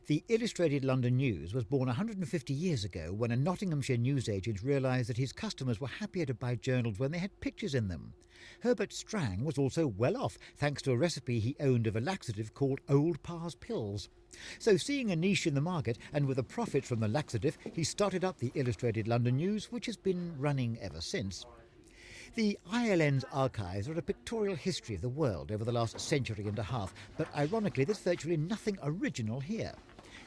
The Illustrated London News was born 150 years ago when a Nottinghamshire newsagent realised that his customers were happier to buy journals when they had pictures in them. Herbert Strang was also well off thanks to a recipe he owned of a laxative called Old Par's Pills. So seeing a niche in the market and with a profit from the laxative, he started up the Illustrated London News, which has been running ever since. The ILN's archives are a pictorial history of the world over the last century and a half, but ironically there's virtually nothing original here.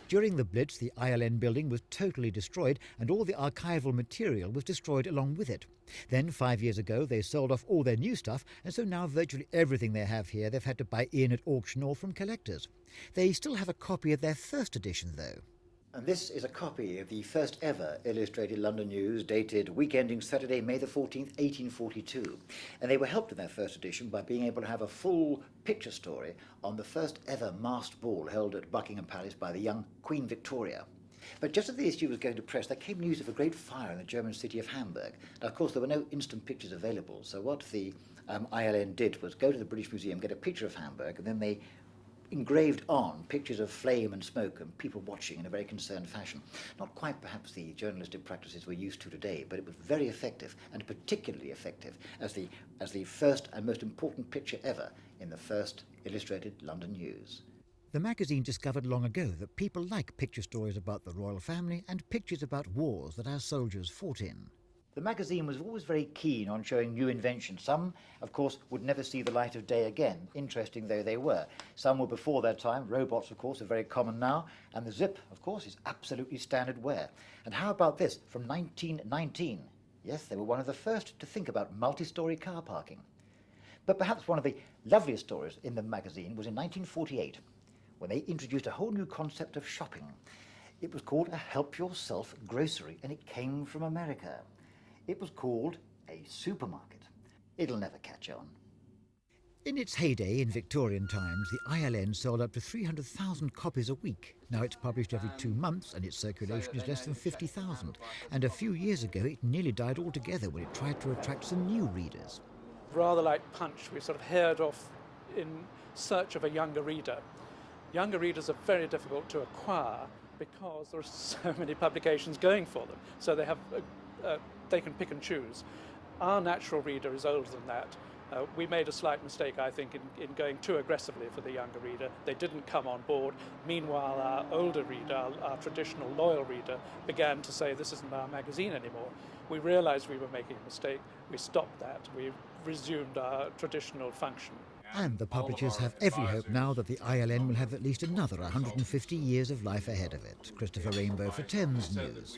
During the Blitz, the ILN building was totally destroyed and all the archival material was destroyed along with it. Then, 5 years ago, they sold off all their new stuff, and so now virtually everything they have here they've had to buy in at auction or from collectors. They still have a copy of their first edition, though. And this is a copy of the first ever Illustrated London News, dated week ending Saturday, May the 14th, 1842. And they were helped in their first edition by being able to have a full picture story on the first ever masked ball held at Buckingham Palace by the young Queen Victoria. But just as the issue was going to press, there came news of a great fire in the German city of Hamburg. Now, of course, there were no instant pictures available, so what the ILN did was go to the British Museum, get a picture of Hamburg, and then they engraved on pictures of flame and smoke and people watching in a very concerned fashion. Not quite perhaps the journalistic practices we're used to today, but it was very effective, and particularly effective as the first and most important picture ever in the first Illustrated London News. The magazine discovered long ago that people like picture stories about the royal family and pictures about wars that our soldiers fought in. The magazine was always very keen on showing new inventions. Some, of course, would never see the light of day again, interesting though they were. Some were before their time. Robots, of course, are very common now. And the zip, of course, is absolutely standard wear. And how about this, from 1919? Yes, they were one of the first to think about multi-storey car parking. But perhaps one of the loveliest stories in the magazine was in 1948, when they introduced a whole new concept of shopping. It was called a help-yourself grocery, and it came from America. It was called a supermarket. It'll never catch on. In its heyday in Victorian times, the ILN sold up to 300,000 copies a week. Now it's published every 2 months and its circulation is less than 50,000. And a few years ago it nearly died altogether when it tried to attract some new readers. Rather like Punch, we sort of haired off in search of a younger reader. Younger readers are very difficult to acquire because there are so many publications going for them. So they have they can pick and choose. Our natural reader is older than that. We made a slight mistake, I think, in going too aggressively for the younger reader. They didn't come on board. Meanwhile, our older reader, our traditional loyal reader, began to say, this isn't our magazine anymore. We realized we were making a mistake. We stopped that. We resumed our traditional function. And the publishers have every hope now that the ILN will have at least another 150 years of life ahead of it. Christopher Rainbow for Thames News.